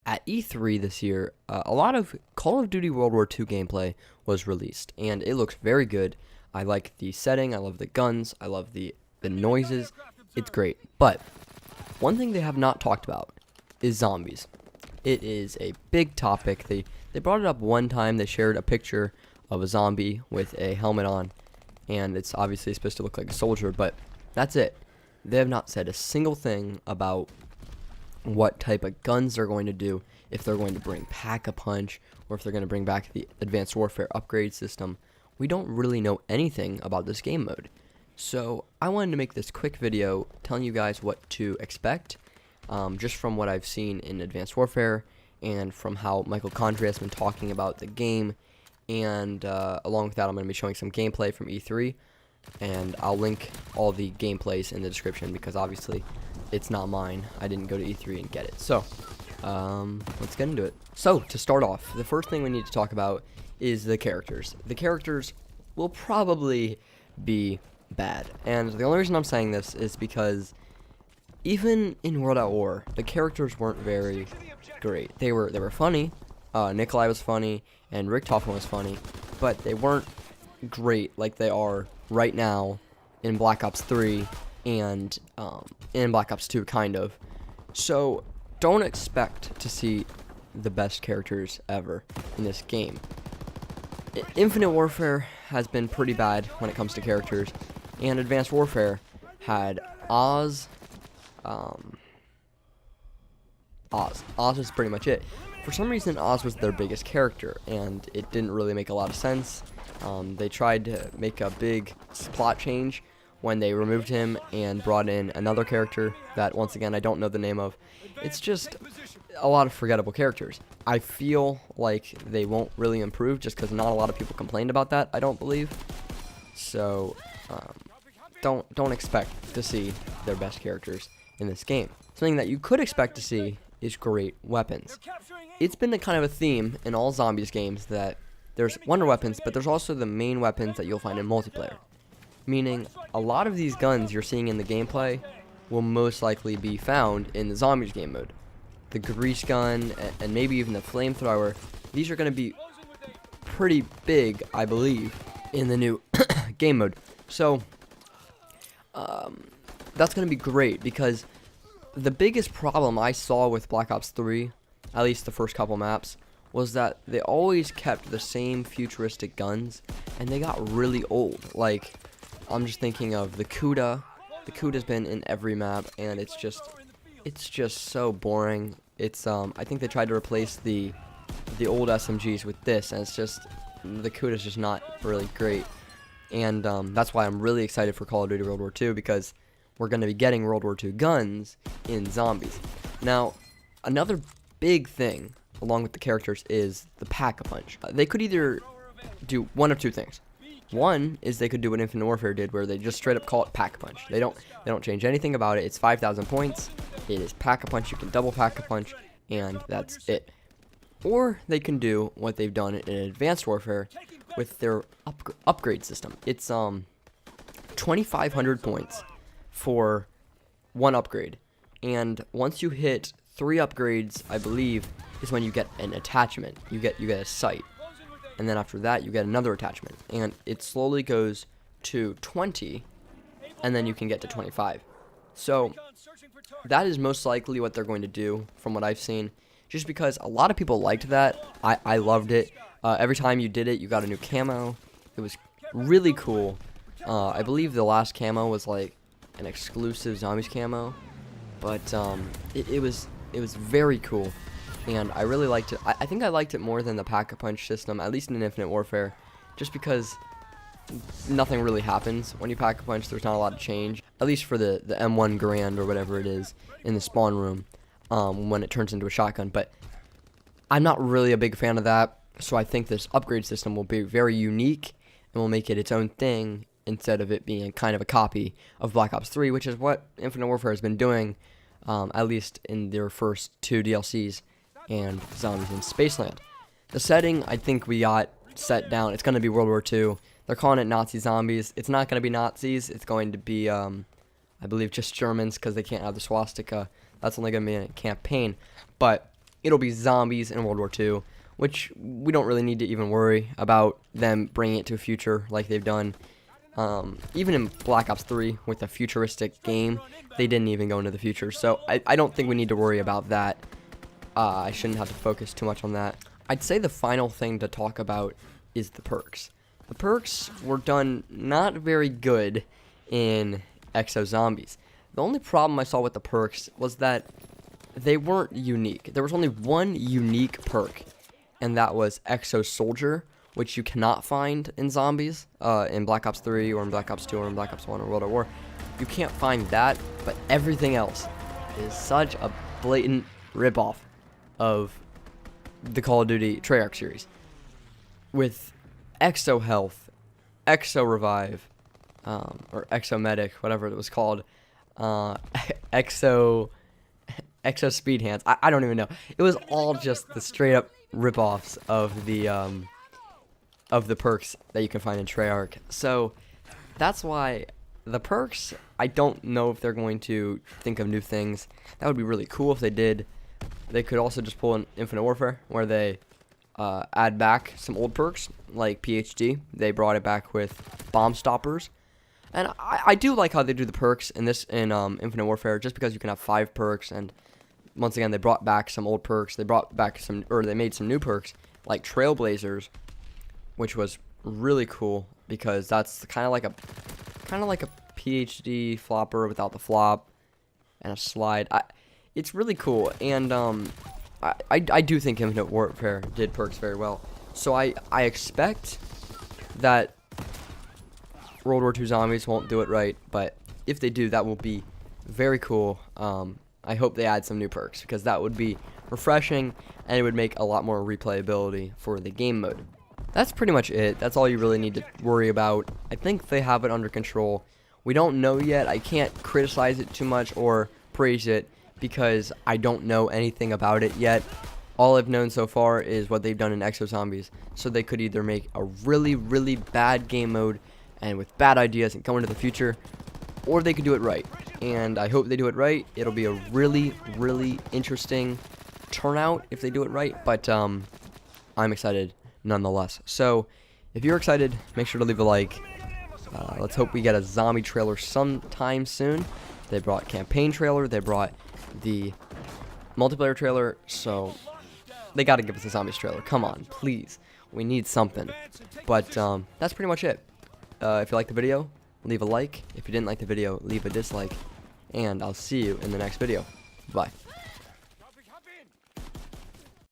At E3 this year, a lot of Call of Duty World War II gameplay was released, and it looks very good. I like the setting, I love the guns, I love the noises. It's great. But one thing they have not talked about is zombies. It is a big topic. They brought it up one time. They shared a picture of a zombie with a helmet on, and it's obviously supposed to look like a soldier, but that's it. They have not said a single thing about what type of guns they're going to do, if they're going to bring Pack-a-Punch, or if they're going to bring back the Advanced Warfare upgrade system. We don't really know anything about this game mode. So I wanted to make this quick video telling you guys what to expect, just from what I've seen in Advanced Warfare, and from how Michael Condrey has been talking about the game, and along with that I'm going to be showing some gameplay from E3, and I'll link all the gameplays in the description because obviously it's not mine. I didn't go to E3 and get it. So, let's get into it. So, to start off, the first thing we need to talk about is the characters. The characters will probably be bad. And the only reason I'm saying this is because even in World at War, the characters weren't very great. They were funny. Nikolai was funny, and Richtofen was funny, but they weren't great like they are right now in Black Ops 3 and in Black Ops 2, kind of. So don't expect to see the best characters ever in this game. Infinite Warfare has been pretty bad when it comes to characters, and Advanced Warfare had OVREZ. OVREZ is pretty much it. For some reason, OVREZ was their biggest character, and it didn't really make a lot of sense. They tried to make a big plot change when they removed him and brought in another character that, once again, I don't know the name of. It's just a lot of forgettable characters. I feel like they won't really improve just because not a lot of people complained about that, I don't believe. So, don't expect to see their best characters in this game. Something that you could expect to see is great weapons. It's been a kind of a theme in all zombies games that there's wonder weapons, but there's also the main weapons that you'll find in multiplayer. Meaning, a lot of these guns you're seeing in the gameplay will most likely be found in the zombies game mode. The grease gun, and maybe even the flamethrower, these are going to be pretty big, I believe, in the new game mode. So, that's going to be great, because the biggest problem I saw with Black Ops 3, at least the first couple maps, was that they always kept the same futuristic guns, and they got really old. Like, I'm just thinking of the Cuda. The Cuda's been in every map, and it's just so boring. It's I think they tried to replace the old SMGs with this, and it's just, the Cuda's just not really great. And that's why I'm really excited for Call of Duty World War II, because we're going to be getting World War II guns in zombies. Now, another big thing along with the characters is the Pack-a-Punch. They could either do one of two things. One is they could do what Infinite Warfare did, where they just straight up call it Pack-a-Punch. They don't change anything about it. It's 5,000 points. It is Pack-a-Punch. You can double Pack-a-Punch, and that's it. Or they can do what they've done in Advanced Warfare with their upgrade system. It's 2,500 points for one upgrade, and once you hit 3 upgrades, I believe, is when you get an attachment. You get a sight, and then after that you get another attachment, and it slowly goes to 20, and then you can get to 25. So that is most likely what they're going to do, from what I've seen, just because a lot of people liked that. I loved it. Every time you did it, you got a new camo. It was really cool. I believe the last camo was like an exclusive zombies camo, but it was very cool, and I really liked it. I think I liked it more than the Pack-a-Punch system, at least in Infinite Warfare, just because nothing really happens when you Pack-a-Punch. There's not a lot of change, at least for the M1 Garand or whatever it is in the spawn room, when it turns into a shotgun. But I'm not really a big fan of that, so I think this upgrade system will be very unique and will make it its own thing, instead of it being kind of a copy of Black Ops 3, which is what Infinite Warfare has been doing, at least in their first 2 DLCs and Zombies in Spaceland. The setting, I think we got set down. It's going to be World War II. They're calling it Nazi zombies. It's not going to be Nazis. It's going to be, I believe, just Germans, because they can't have the swastika. That's only going to be in a campaign. But it'll be zombies in World War II, which we don't really need to even worry about them bringing it to a future like they've done. Even in Black Ops 3 with a futuristic game, they didn't even go into the future. So I don't think we need to worry about that. I shouldn't have to focus too much on that. I'd say the final thing to talk about is the perks. The perks were done not very good in Exo Zombies. The only problem I saw with the perks was that they weren't unique. There was only one unique perk, and that was Exo Soldier, which you cannot find in Zombies, in Black Ops 3 or in Black Ops 2 or in Black Ops 1 or World at War. You can't find that, but everything else is such a blatant ripoff of the Call of Duty Treyarch series. With Exo Health, Exo Revive, or Exo Medic, whatever it was called, Exo Speed Hands. I don't even know. It was all just the straight up ripoffs of the perks that you can find in Treyarch. So that's why the perks, I don't know if they're going to think of new things. That would be really cool if they did. They could also just pull an Infinite Warfare where they add back some old perks like PhD. They brought it back with Bomb Stoppers. And I do like how they do the perks in Infinite Warfare, just because you can have 5 perks. And once again, they brought back some old perks. They brought back they made some new perks like Trailblazers, which was really cool because that's kind of like a PhD flopper without the flop and a slide. It's really cool, and I do think Infinite Warfare did perks very well. So I expect that World War II Zombies won't do it right, but if they do, that will be very cool. I hope they add some new perks, because that would be refreshing, and it would make a lot more replayability for the game mode. That's pretty much it. That's all you really need to worry about. I think they have it under control. We don't know yet. I can't criticize it too much or praise it, because I don't know anything about it yet. All I've known so far is what they've done in Exo Zombies. So they could either make a really, really bad game mode and with bad ideas and go into the future, or they could do it right. And I hope they do it right. It'll be a really, really interesting turnout if they do it right. But I'm excited nonetheless. So if you're excited, make sure to leave a like. Let's hope we get a zombie trailer sometime soon. They brought campaign trailer. They brought the multiplayer trailer. So they got to give us a zombies trailer. Come on, please. We need something. But that's pretty much it. If you liked the video, leave a like. If you didn't like the video, leave a dislike. And I'll see you in the next video. Bye.